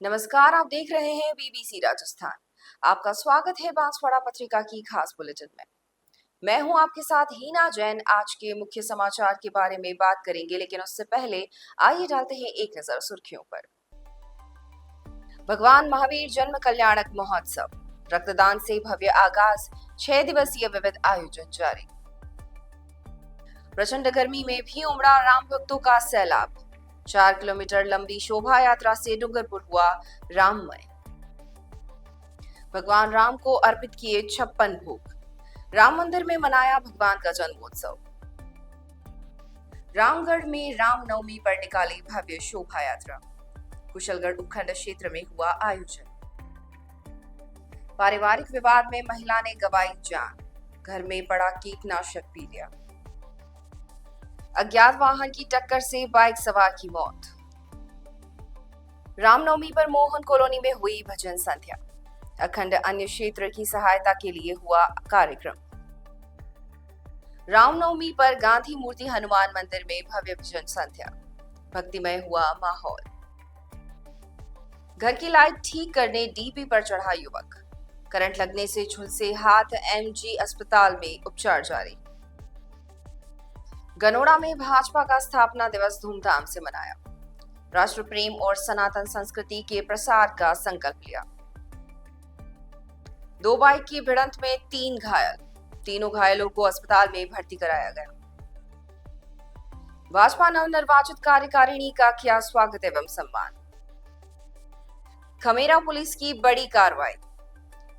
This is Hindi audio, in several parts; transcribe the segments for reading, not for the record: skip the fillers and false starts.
नमस्कार, आप देख रहे हैं बीबीसी राजस्थान। आपका स्वागत है बांसवाड़ा पत्रिका की खास बुलेटिन में। मैं हूं आपके साथ हीना जैन। आज के मुख्य समाचार के बारे में बात करेंगे, लेकिन उससे पहले आइए डालते हैं एक नजर सुर्खियों पर। भगवान महावीर जन्म कल्याणक महोत्सव, रक्तदान से भव्य आगाज, 6 दिवसीय विविध आयोजन जारी। प्रचंड गर्मी में भी उमड़ा राम भक्तों का सैलाब, 4 किलोमीटर लंबी शोभा यात्रा से डूंगरपुर हुआ राममय। भगवान राम को अर्पित किए 56 भोग, राम मंदिर में मनाया भगवान का जन्मोत्सव। रामगढ़ में रामनवमी पर निकाली भव्य शोभा यात्रा, कुशलगढ़ उपखंड क्षेत्र में हुआ आयोजन। पारिवारिक विवाद में महिला ने गंवाई जान, घर में पड़ा कीटनाशक पी लिया। अज्ञात वाहन की टक्कर से बाइक सवार की मौत। रामनवमी पर मोहन कॉलोनी में हुई भजन संध्या, अखंड अन्य क्षेत्र की सहायता के लिए हुआ कार्यक्रम। रामनवमी पर गांधी मूर्ति हनुमान मंदिर में भव्य भजन संध्या, भक्तिमय हुआ माहौल। घर की लाइट ठीक करने डीपी पर चढ़ा युवक, करंट लगने से झुलसे हाथ, एमजी अस्पताल में उपचार जारी। गनोड़ा में भाजपा का स्थापना दिवस धूमधाम से मनाया, राष्ट्र प्रेम और सनातन संस्कृति के प्रसार का संकल्प लिया। 2 बाइक की भिड़ंत में 3 घायल, तीनों घायलों को अस्पताल में भर्ती कराया गया। भाजपा नवनिर्वाचित कार्यकारिणी का किया स्वागत एवं सम्मान। खमेरा पुलिस की बड़ी कार्रवाई,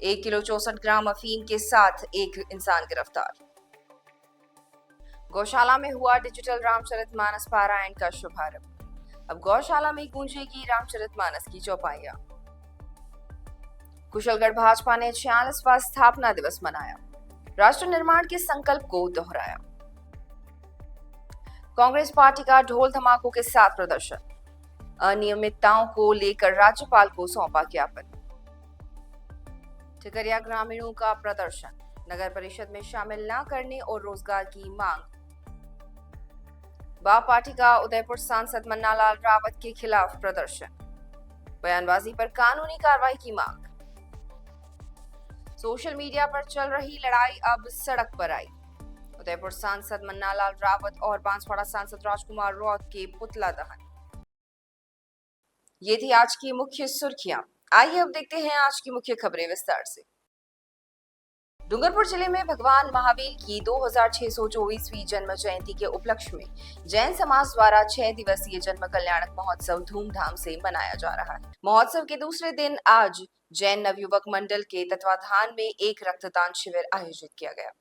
1 किलो 64 ग्राम अफीम के साथ एक इंसान गिरफ्तार। गौशाला में हुआ डिजिटल रामचरितमानस पारायण का शुभारंभ, अब गौशाला में गूंजेगी रामचरितमानस की चौपाइयां। कुशलगढ़ भाजपा ने 46वां स्थापना दिवस मनाया, राष्ट्र निर्माण के संकल्प को दोहराया। कांग्रेस पार्टी का ढोल धमाकों के साथ प्रदर्शन, अनियमितताओं को लेकर राज्यपाल को सौंपा ज्ञापन। ठिकरिया ग्रामीणों का प्रदर्शन, नगर परिषद में शामिल न करने और रोजगार की मांग। बा पार्टी का उदयपुर सांसद मन्नालाल रावत के खिलाफ प्रदर्शन, बयानबाजी पर कानूनी कार्रवाई की मांग। सोशल मीडिया पर चल रही लड़ाई अब सड़क पर आई, उदयपुर सांसद मन्नालाल रावत और बांसवाड़ा सांसद राजकुमार रौत के पुतला दहन। ये थी आज की मुख्य सुर्खियां। आइए अब देखते हैं आज की मुख्य खबरें विस्तार से। डूंगरपुर जिले में भगवान महावीर की 2624वीं जन्म जयंती के उपलक्ष्य में जैन समाज द्वारा 6 दिवसीय जन्म कल्याणक महोत्सव धूमधाम से मनाया जा रहा है। महोत्सव के दूसरे दिन आज जैन नवयुवक मंडल के तत्वाधान में एक रक्तदान शिविर आयोजित किया गया,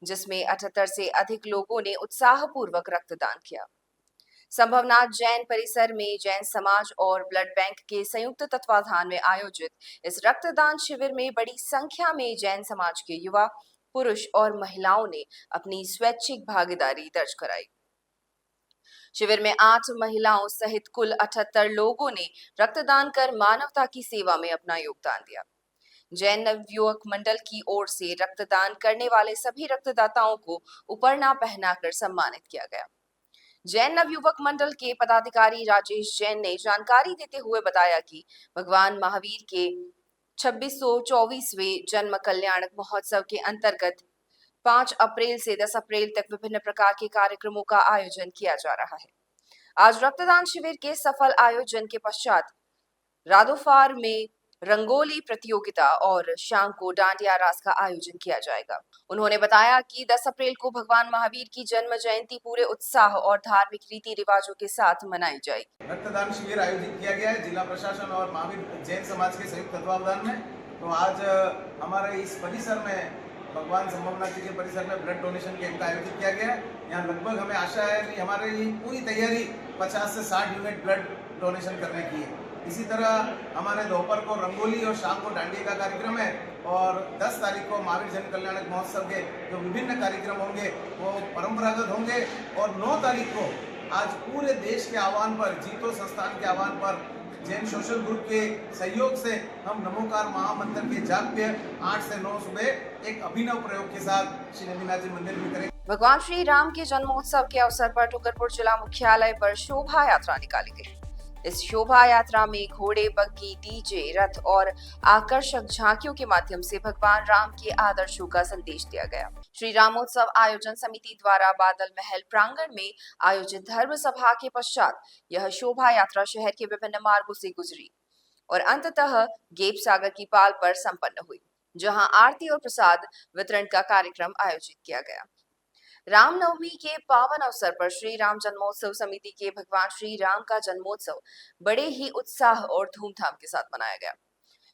जिसमें 78 से अधिक लोगों ने उत्साहपूर्वक रक्तदान किया। संभवनाथ जैन परिसर में जैन समाज और ब्लड बैंक के संयुक्त तत्वाधान में आयोजित इस रक्तदान शिविर में बड़ी संख्या में जैन समाज के युवा, पुरुष और महिलाओं ने अपनी स्वैच्छिक भागीदारी दर्ज कराई। शिविर में 8 महिलाओं सहित कुल 78 लोगों ने रक्तदान कर मानवता की सेवा में अपना योगदान दिया। जैन नवयुवक मंडल की ओर से रक्तदान करने वाले सभी रक्तदाताओं को उपरना पहनाकर सम्मानित किया गया। जैन नवयुवक मंडल के पदाधिकारी राजेश जैन ने जानकारी देते हुए बताया कि भगवान महावीर के 2624वें जन्म कल्याणक महोत्सव के अंतर्गत 5 अप्रैल से 10 अप्रैल तक विभिन्न प्रकार के कार्यक्रमों का आयोजन किया जा रहा है। आज रक्तदान शिविर के सफल आयोजन के पश्चात रादोफार में रंगोली प्रतियोगिता और शाम को डांडिया रास का आयोजन किया जाएगा। उन्होंने बताया कि 10 अप्रैल को भगवान महावीर की जन्म जयंती पूरे उत्साह और धार्मिक रीति रिवाजों के साथ मनाई जाएगी। रक्तदान शिविर आयोजित किया गया है जिला प्रशासन और महावीर जैन समाज के संयुक्त तत्वावधान में। तो आज हमारे इस परिसर में भगवान संभवनाथ जी के परिसर में ब्लड डोनेशन कैंप का आयोजित किया गया है। यहाँ लगभग हमें आशा है कि हमारी पूरी तैयारी 50 से 60 यूनिट ब्लड डोनेशन करने की है। इसी तरह हमारे दोपहर को रंगोली और शाम को डांडिया का कार्यक्रम है और 10 तारीख को महावीर जन कल्याणक महोत्सव के जो विभिन्न कार्यक्रम होंगे वो परंपरागत होंगे और 9 तारीख को आज पूरे देश के आह्वान पर, जीतो संस्थान के आह्वान पर, जैन सोशल ग्रुप के सहयोग से हम नमोकार महामंत्र के जाप पे 8 से 9 सुबह एक अभिनव प्रयोग के साथ श्री नवीनाथ जी मंदिर में करेंगे। भगवान श्री राम के जन्मोत्सव के अवसर पर डूंगरपुर जिला मुख्यालय पर शोभा यात्रा निकाली गई। इस शोभा यात्रा में घोड़े, बग्घी, डीजे, रथ और आकर्षक झांकियों के माध्यम से भगवान राम के आदर्शों का संदेश दिया गया। श्री रामोत्सव आयोजन समिति द्वारा बादल महल प्रांगण में आयोजित धर्म सभा के पश्चात यह शोभा यात्रा शहर के विभिन्न मार्गों से गुजरी और अंततः गेप सागर की पाल पर संपन्न हुई, जहां आरती और प्रसाद वितरण का कार्यक्रम आयोजित किया गया। रामनवमी के पावन अवसर पर श्री राम जन्मोत्सव समिति के भगवान श्री राम का जन्मोत्सव बड़े ही उत्साह और धूमधाम के साथ मनाया गया।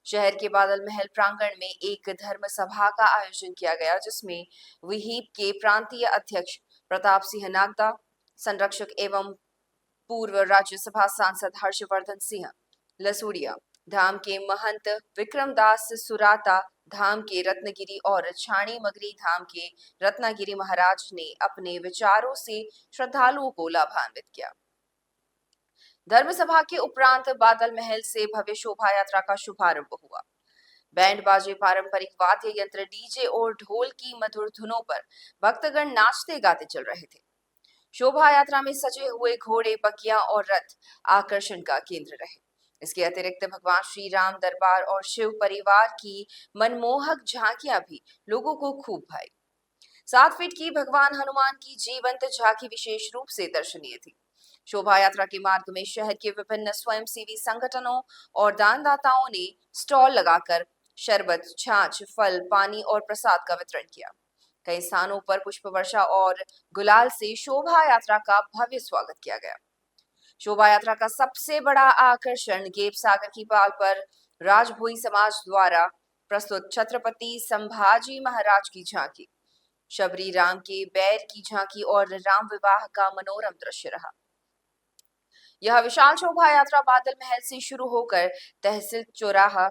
शहर के बादल महल प्रांगण में एक धर्म सभा का आयोजन किया गया, जिसमें विहिप के प्रांतीय अध्यक्ष प्रताप सिंह नागदा, संरक्षक एवं पूर्व राज्यसभा सांसद हर्षवर्धन सिंह लसूड़िया, धाम के महंत विक्रमदास सुराता, धाम के रत्नगिरी और छाणी मगरी धाम के रत्नागिरी महाराज ने अपने विचारों से श्रद्धालुओं को लाभान्वित किया। धर्म सभा के उपरांत बादल महल से भव्य शोभा यात्रा का शुभारंभ हुआ। बैंड बाजे, पारंपरिक वाद्य यंत्र, डीजे और ढोल की मधुर धुनों पर भक्तगण नाचते गाते चल रहे थे। शोभा यात्रा में सजे हुए घोड़े, बगियां और रथ आकर्षण का केंद्र रहे। इसके अतिरिक्त भगवान श्री राम दरबार और शिव परिवार की मनमोहक झांकियां भी लोगों को खूब भाई। 7 फीट की भगवान हनुमान की जीवंत झांकी विशेष रूप से दर्शनीय थी। शोभा यात्रा के मार्ग में शहर के विभिन्न स्वयंसेवी संगठनों और दानदाताओं ने स्टॉल लगाकर शरबत, छाछ, फल, पानी और प्रसाद का वितरण किया। कई स्थानों पर पुष्प वर्षा और गुलाल से शोभा यात्रा का भव्य स्वागत किया गया। शोभा यात्रा का सबसे बड़ा आकर्षण गेप सागर की पाल पर राजभोई समाज द्वारा प्रस्तुत छत्रपति संभाजी महाराज की झांकी, शबरी राम के बैर की झांकी और राम विवाह का मनोरम दृश्य रहा। यह विशाल शोभा यात्रा बादल महल से शुरू होकर तहसील चौराहा,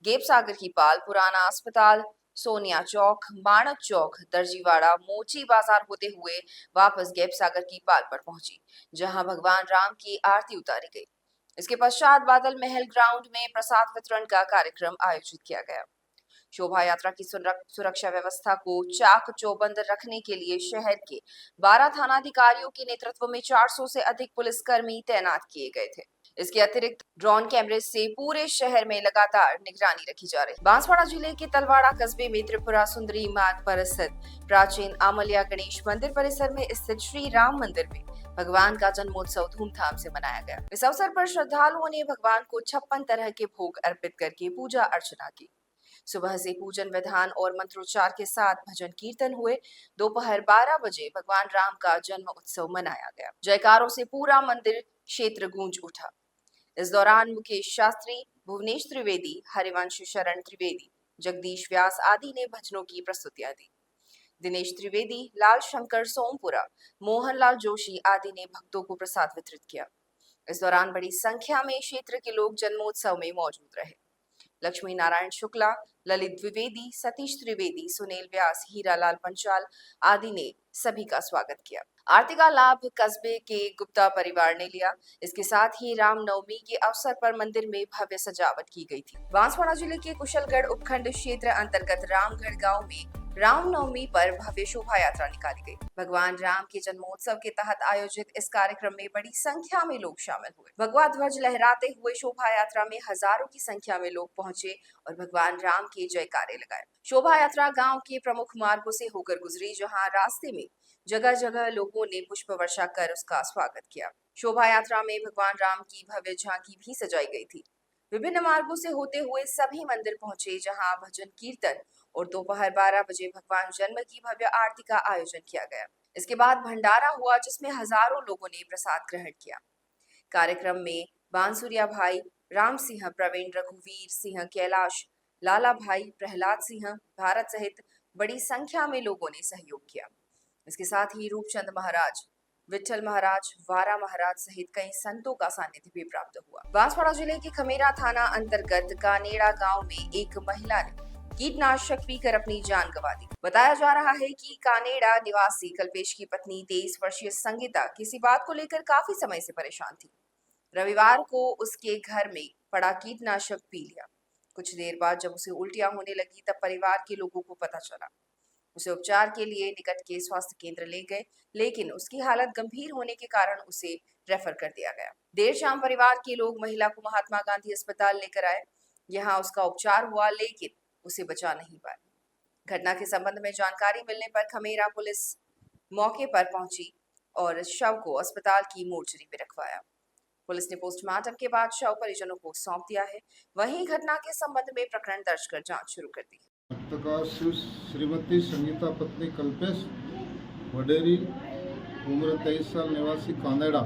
गेप सागर की पाल, पुराना अस्पताल, सोनिया चौक, माणक चौक, दर्जीवाड़ा, मोची बाजार होते हुए वापस गेप सागर की पाल पर पहुंची, जहां भगवान राम की आरती उतारी गई। इसके पश्चात बादल महल ग्राउंड में प्रसाद वितरण का कार्यक्रम आयोजित किया गया। शोभा यात्रा की सुरक्षा व्यवस्था को चाक चौबंद रखने के लिए शहर के 12 थानाधिकारियों के नेतृत्व में 400 से अधिक पुलिसकर्मी तैनात किए गए थे। इसके अतिरिक्त ड्रोन कैमरे से पूरे शहर में लगातार निगरानी रखी जा रही। बांसवाड़ा जिले के तलवाड़ा कस्बे में त्रिपुरा सुंदरी मार्ग पर स्थित प्राचीन आमलिया गणेश मंदिर परिसर में स्थित श्री राम मंदिर में भगवान का जन्मोत्सव धूमधाम से मनाया गया। इस अवसर पर श्रद्धालुओं ने भगवान को 56 तरह के भोग अर्पित करके पूजा अर्चना की। सुबह से पूजन विधान और मंत्रोच्चार के साथ भजन कीर्तन हुए। दोपहर 12 बजे भगवान राम का जन्म उत्सव मनाया गया। जयकारों से पूरा मंदिर क्षेत्र गूंज उठा। इस दौरान मुकेश शास्त्री, भुवनेश त्रिवेदी, हरिवंश शरण त्रिवेदी, जगदीश व्यास आदि ने भजनों की प्रस्तुतियां दी। दिनेश त्रिवेदी, लाल शंकर सोमपुरा, मोहनलाल जोशी आदि ने भक्तों को प्रसाद वितरित किया। इस दौरान बड़ी संख्या में क्षेत्र के लोग जन्मोत्सव में मौजूद रहे। लक्ष्मी नारायण शुक्ला, ललित द्विवेदी, सतीश त्रिवेदी, सुनील व्यास, हीरालाल पंचाल आदि ने सभी का स्वागत किया। आरती का लाभ कस्बे के गुप्ता परिवार ने लिया। इसके साथ ही रामनवमी के अवसर पर मंदिर में भव्य सजावट की गई थी। बांसवाड़ा जिले के कुशलगढ़ उपखंड क्षेत्र अंतर्गत रामगढ़ गांव में रामनवमी पर भव्य शोभा यात्रा निकाली गई। भगवान राम के जन्मोत्सव के तहत आयोजित इस कार्यक्रम में बड़ी संख्या में लोग शामिल हुए। भगवा ध्वज लहराते हुए शोभा यात्रा में हजारों की संख्या में लोग पहुंचे और भगवान राम के जयकारे लगाए। शोभा यात्रा गांव के प्रमुख मार्गों से होकर गुजरी, जहां रास्ते में जगह जगह लोगों ने पुष्प वर्षा कर उसका स्वागत किया। शोभा यात्रा में भगवान राम की भव्य झांकी भी सजाई गई थी। विभिन्न मार्गों से होते हुए सभी मंदिर पहुंचे, जहां भजन कीर्तन और दोपहर 12 बजे भगवान जन्म की भव्य आरती का आयोजन किया गया। इसके बाद भंडारा हुआ, जिसमें हजारों लोगों ने प्रसाद ग्रहण किया। कार्यक्रम में बांसुरिया भाई, राम सिंह, प्रवीण, रघुवीर सिंह, कैलाश, लाला भाई, प्रहलाद सिंह, भारत सहित बड़ी संख्या में लोगों ने सहयोग किया। इसके साथ ही रूपचंद महाराज, विठल महाराज, वारा महाराज सहित कई संतों का सानिध्य भी प्राप्त हुआ। बांसवाड़ा जिले के खमेरा थाना अंतर्गत कानेड़ा गांव में एक महिला ने कीटनाशक पीकर अपनी जान गंवा दी। बताया जा रहा है कि कानेड़ा निवासी कल्पेश की पत्नी 23 वर्षीय संगीता किसी बात को लेकर काफी समय से परेशान थी। रविवार को उसके घर में पड़ा कीटनाशक पी लिया। कुछ देर बाद जब उसे उल्टियां होने लगी, तब परिवार के लोगों को पता चला। उसे उपचार के लिए निकट के स्वास्थ्य केंद्र ले गए, लेकिन उसकी हालत गंभीर होने के कारण उसे रेफर कर दिया गया। देर शाम परिवार के लोग महिला को महात्मा गांधी अस्पताल लेकर आए। यहाँ उसका उपचार हुआ, लेकिन उसे बचा नहीं पाया। घटना के संबंध में जानकारी मिलने पर खमेरा पुलिस मौके पर पहुंची और शव को अस्पताल की मोर्चरी में रखवाया। पुलिस ने पोस्टमार्टम के बाद शव परिजनों को सौंप दिया है। वहीं घटना के संबंध में प्रकरण दर्ज कर जांच शुरू कर दी है। मृतका श्रीमती संगीता पत्नी कल्पेश वडेरी, उम्र 23 साल, निवासी कांदेड़ा,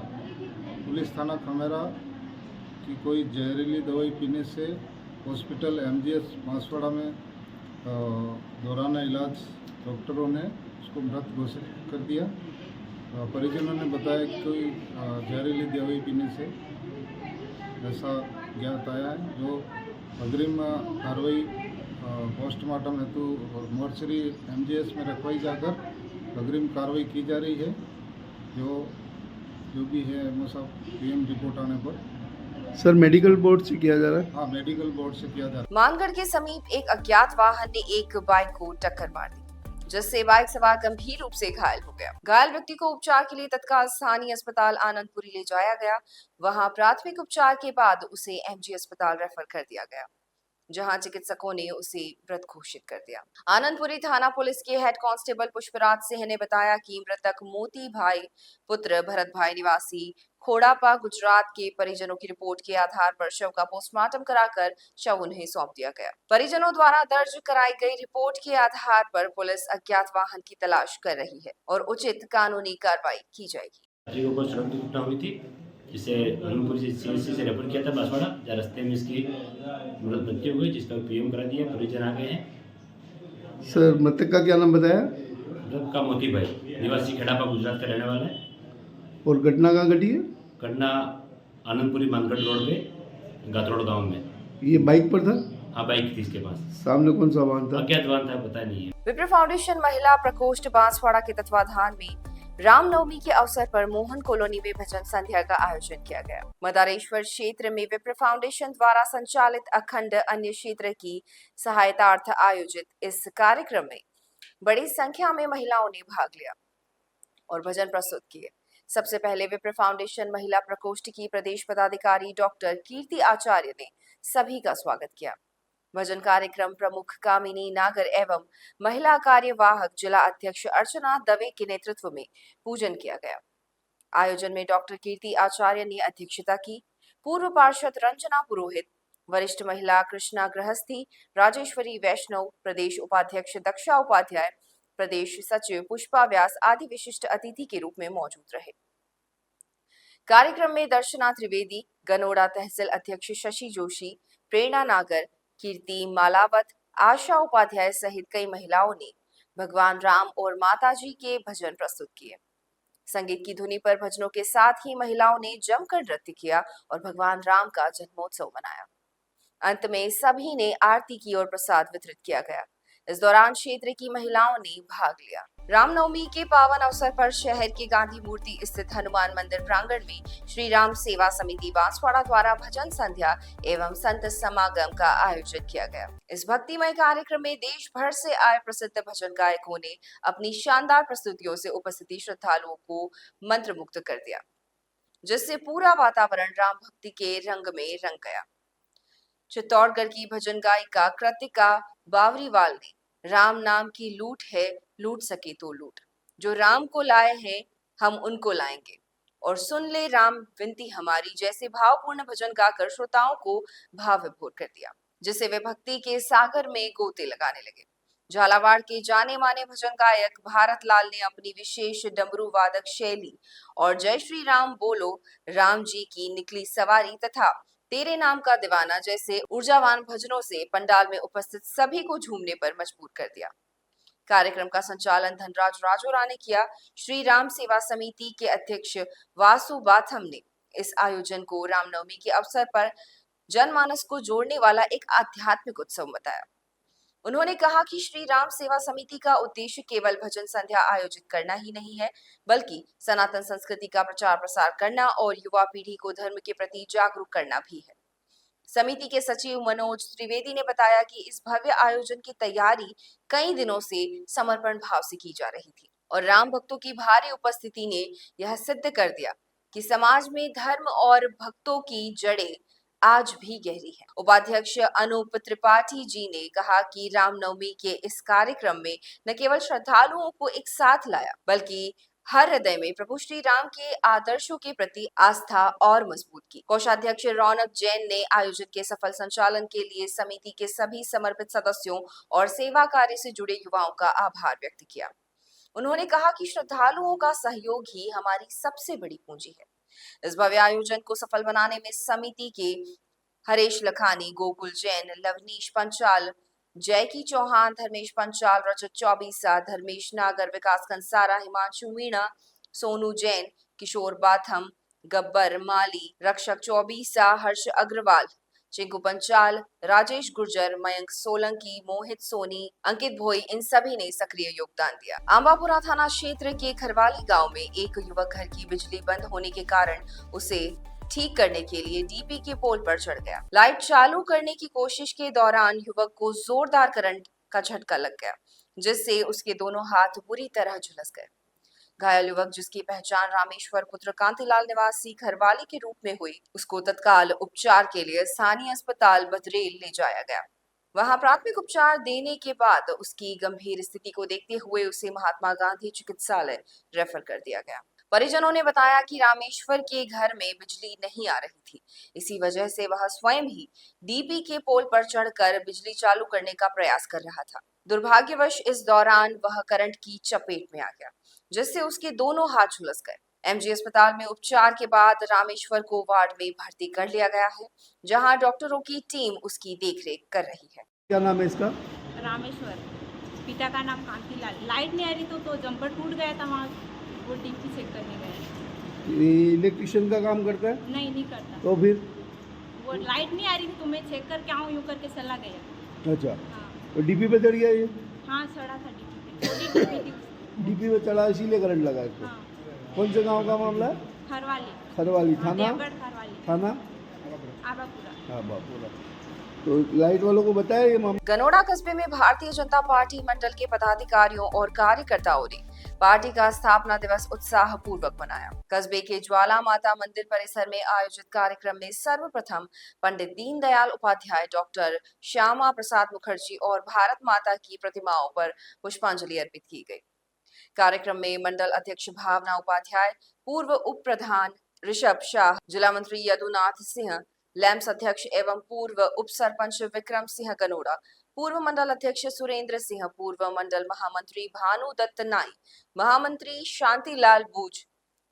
पुलिस थाना खमेरा की कोई जहरीली दवाई पीने से हॉस्पिटल एमजीएस बांसवाड़ा में दौरान इलाज डॉक्टरों ने उसको मृत घोषित कर दिया। परिजनों ने बताया कि कोई जहरीली दवाई पीने से ऐसा ज्ञात आया है, जो अग्रिम कार्रवाई पोस्टमार्टम हेतु मोर्चरी एमजीएस में रखवाई जाकर अग्रिम कार्रवाई की जा रही है। जो भी है एमओ साहब पीएम रिपोर्ट आने पर सर मेडिकल बोर्ड से किया जा रहा है। हाँ, मेडिकल बोर्ड से किया जा रहा है। मानगढ़ के समीप एक अज्ञात वाहन ने एक बाइक को टक्कर मार दी, जिससे बाइक सवार गंभीर रूप से घायल हो गया। घायल व्यक्ति को उपचार के लिए तत्काल स्थानीय अस्पताल आनंदपुरी ले जाया गया। वहां प्राथमिक उपचार के बाद उसे एमजी अस्पताल रेफर कर दिया गया, जहां चिकित्सकों ने उसे मृत घोषित कर दिया। आनंदपुरी थाना पुलिस के हेड कांस्टेबल पुष्पराज सिंह ने बताया कि मृतक मोती भाई पुत्र भरत भाई निवासी खोड़ापा गुजरात के परिजनों की रिपोर्ट के आधार पर शव का पोस्टमार्टम कराकर शव उन्हें सौंप दिया गया। परिजनों द्वारा दर्ज कराई गई रिपोर्ट के आधार पर पुलिस अज्ञात वाहन की तलाश कर रही है और उचित कानूनी कार्रवाई की जाएगी। सड़क दुर्घटना हुई थी, जिसे आनंदपुर से सीएससी से रेफर किया था बांसवाड़ा, जहाँ रास्ते में इसकी मृत मृत्यु हुई, जिसका पीएम करा दिया। परिजन आ गए हैं। सर मृतक का क्या नाम बताया? मृतक का मोती भाई, निवासी खेड़ापा गुजरात का रहने वाला है। और घटना कहाँ घटी है? घटना आनंदपुरी मानगढ़ रोड पे गातरोड़ गांव में। ये बाइक पर था? हाँ, बाइक थी इसके पास। सामने कौन सा वाहन था? अज्ञात वाहन था, पता नहीं है। विप्र फाउंडेशन महिला प्रकोष्ठ बांसवाड़ा के तत्वाधान में रामनवमी के अवसर पर मोहन कॉलोनी में भजन संध्या का आयोजन किया गया। मदारेश्वर क्षेत्र में विप्र फाउंडेशन द्वारा संचालित अखंड अन्य क्षेत्र की सहायतार्थ आयोजित इस कार्यक्रम में बड़ी संख्या में महिलाओं ने भाग लिया और भजन प्रस्तुत किए। सबसे पहले विप्र फाउंडेशन महिला प्रकोष्ठ की प्रदेश पदाधिकारी डॉक्टर कीर्ति आचार्य ने सभी का स्वागत किया। भजन कार्यक्रम प्रमुख कामिनी नागर एवं महिला कार्यवाहक जिला अध्यक्ष अर्चना दवे के नेतृत्व में पूजन किया गया। आयोजन में डॉक्टर कीर्ति आचार्य ने अध्यक्षता की। पूर्व पार्षद रंजना पुरोहित, वरिष्ठ महिला कृष्णा गृहस्थी, राजेश्वरी वैष्णव, प्रदेश उपाध्यक्ष दक्षा उपाध्याय, प्रदेश सचिव पुष्पा व्यास आदि विशिष्ट अतिथि के रूप में मौजूद रहे। कार्यक्रम में दर्शना त्रिवेदी, गनोड़ा तहसील अध्यक्ष शशि जोशी, प्रेरणा नागर, कीर्ति मालावत, आशा उपाध्याय सहित कई महिलाओं ने भगवान राम और माताजी के भजन प्रस्तुत किए। संगीत की धुनी पर भजनों के साथ ही महिलाओं ने जमकर नृत्य किया और भगवान राम का जन्मोत्सव मनाया। अंत में सभी ने आरती की और प्रसाद वितरित किया गया। इस दौरान क्षेत्र की महिलाओं ने भाग लिया। रामनवमी के पावन अवसर पर शहर के गांधी मूर्ति स्थित हनुमान मंदिर प्रांगण में श्री राम सेवा समिति बांसवाड़ा द्वारा भजन संध्या एवं संत समागम का आयोजन किया गया। इस भक्तिमय कार्यक्रम में देश भर से आए प्रसिद्ध भजन गायकों ने अपनी शानदार प्रस्तुतियों से उपस्थिति श्रद्धालुओं को मंत्रमुग्ध कर दिया, जिससे पूरा वातावरण राम भक्ति के रंग में रंग गया। चित्तौड़गढ़ की भजन गायिका कृतिका बावरीवाल ने राम नाम की लूट है, लूट सके तो लूट, जो राम को लाए हैं हम उनको लाएंगे, और सुन ले राम विनती हमारी जैसे भावपूर्ण भजन गाकर श्रोताओं को भाव विभोर कर दिया, जिससे वे भक्ति के सागर में गोते लगाने लगे। झालावाड़ के जाने माने भजन गायक भारत लाल ने अपनी विशेष डमरू वादक शैली और जय श्री राम बोलो, राम जी की निकली सवारी तथा तेरे नाम का दीवाना जैसे ऊर्जावान भजनों से पंडाल में उपस्थित सभी को झूमने पर मजबूर कर दिया। कार्यक्रम का संचालन धनराज राजोरा ने किया। श्री राम सेवा समिति के अध्यक्ष वासु बाथम ने इस आयोजन को रामनवमी के अवसर पर जनमानस को जोड़ने वाला एक आध्यात्मिक उत्सव बताया। उन्होंने कहा कि श्री राम सेवा समिति का उद्देश्य केवल भजन संध्या आयोजित करना ही नहीं है, बल्कि सनातन संस्कृति का प्रचार प्रसार करना और युवा पीढ़ी को धर्म के प्रति जागरूक करना भी है। समिति के सचिव मनोज त्रिवेदी ने बताया कि इस भव्य आयोजन की तैयारी कई दिनों से समर्पण भाव से की जा रही थी और राम भक्तों की भारी उपस्थिति ने यह सिद्ध कर दिया कि समाज में धर्म और भक्तों की जड़ें आज भी गहरी है। उपाध्यक्ष अनूप त्रिपाठी जी ने कहा कि रामनवमी के इस कार्यक्रम में न केवल श्रद्धालुओं को एक साथ लाया बल्कि हर हृदय में प्रभु श्री राम के आदर्शों के प्रति आस्था और मजबूत की। कोषाध्यक्ष रौनक जैन ने आयोजन के सफल संचालन के लिए समिति के सभी समर्पित सदस्यों और सेवा कार्य से जुड़े युवाओं का आभार व्यक्त किया। उन्होंने कहा कि श्रद्धालुओं का सहयोग ही हमारी सबसे बड़ी पूंजी है। इस भव्य आयोजन को सफल बनाने में समिति के हरेश लखानी, गोकुल जैन, लवनीश पंचाल, जयकी चौहान, धर्मेश पंचाल, रजत चौबीसा, धर्मेश नागर, विकास कंसारा, हिमांशु मीणा, सोनू जैन, किशोर बाथम, गब्बर माली, रक्षक चौबीसा, हर्ष अग्रवाल, चिंकू पंचाल, राजेश गुर्जर, मयंक सोलंकी, मोहित सोनी, अंकित भोई, इन सभी ने सक्रिय योगदान दिया। आंबापुरा थाना क्षेत्र के खरवाली गांव में एक युवक घर की बिजली बंद होने के कारण उसे ठीक करने के लिए डीपी के पोल पर चढ़ गया। लाइट चालू करने की कोशिश के दौरान युवक को जोरदार करंट का झटका लग गया, जिससे उसके दोनों हाथ बुरी तरह झुलस गए। घायल युवक, जिसकी पहचान रामेश्वर पुत्र कांतिलाल निवासी खरवाली के रूप में हुई, उसको तत्काल उपचार के लिए स्थानीय अस्पताल बदरेल ले जाया गया। वहां प्राथमिक उपचार देने के बाद उसकी गंभीर स्थिति को देखते हुए उसे महात्मा गांधी चिकित्सालय रेफर कर दिया गया। परिजनों ने बताया कि रामेश्वर के घर में बिजली नहीं आ रही थी, इसी वजह से वह स्वयं ही डीपी के पोल पर चढ़कर बिजली चालू करने का प्रयास कर रहा था। दुर्भाग्यवश इस दौरान वह करंट की चपेट में आ गया, जिससे उसके दोनों हाथ झुलस गए। एमजी अस्पताल में उपचार के बाद रामेश्वर को वार्ड में भर्ती कर लिया गया है, जहां डॉक्टरों की टीम उसकी देखरेख कर रही है। क्या नाम है इसका? रामेश्वर, पिता का नाम कांतिलाल। लाइट नहीं आ रही तो जंपर टूट गया था, वहाँ वो डीपी चेक करने गए। इलेक्ट्रिशियन का काम करता है? नहीं करता। तो फिर वो लाइट नहीं आ रही थी तो मैं चेक करके आऊँ, यूँ करके चला गया। अच्छा, हाँ तो डीपी पे चढ़ गया ये? हाँ, चढ़ा था डीपी पे, छोटी डीपी थी उसकी। डीपी पे चढ़ा इसीलिए करंट लगा इसको? हाँ। कौन से गांव का मामला है? खरवाली। खरवाली हाँ, थाना? देवगढ़ खरवाली। थाना आबापुरा। हाँ, बापुरा। तो लाइट वालों को बताया ये मामला? गनोड़ा कस्बे में भारतीय जनता पार्टी मंडल के पदाधिकारियों और कार्यकर्ताओं ने पार्टी का स्थापना दिवस उत्साह पूर्वक मनाया। कस्बे के ज्वाला माता मंदिर परिसर में आयोजित कार्यक्रम में सर्वप्रथम पंडित दीनदयाल उपाध्याय, डॉक्टर श्यामा प्रसाद मुखर्जी और भारत माता की प्रतिमाओं पर पुष्पांजलि अर्पित की गई। कार्यक्रम में मंडल अध्यक्ष भावना उपाध्याय, पूर्व उप प्रधान ऋषभ शाह, जिला मंत्री यदुनाथ सिंह, लैम्स अध्यक्ष एवं पूर्व उप सरपंच विक्रम सिंह गनोड़ा, पूर्व मंडल अध्यक्ष सुरेंद्र सिंह, पूर्व मंडल महामंत्री भानु दत्त नाई, महामंत्री शांतिलाल बूज,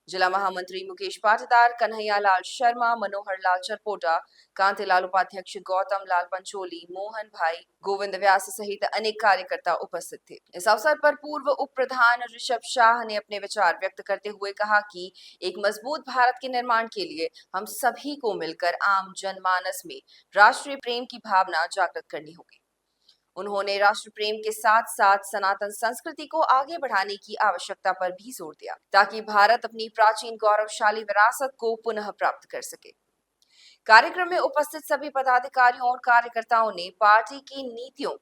जिला महामंत्री मुकेश पाटीदार, कन्हैया लाल शर्मा, मनोहर लाल चरपोटा, कांतिलाल उपाध्यक्ष गौतम लाल पंचोली, मोहन भाई, गोविंद व्यास सहित अनेक कार्यकर्ता उपस्थित थे। इस अवसर पर पूर्व उप प्रधान ऋषभ शाह ने अपने विचार व्यक्त करते हुए कहा कि एक मजबूत भारत के निर्माण के लिए हम सभी को मिलकर आम जनमानस में राष्ट्रीय प्रेम की भावना जागृत करनी होगी। उन्होंने राष्ट्र प्रेम के साथ साथ सनातन संस्कृति को आगे बढ़ाने की आवश्यकता पर भी जोर दिया, ताकि भारत अपनी प्राचीन गौरवशाली विरासत को पुनः प्राप्त कर सके। कार्यक्रम में उपस्थित सभी पदाधिकारियों और कार्यकर्ताओं ने पार्टी की नीतियों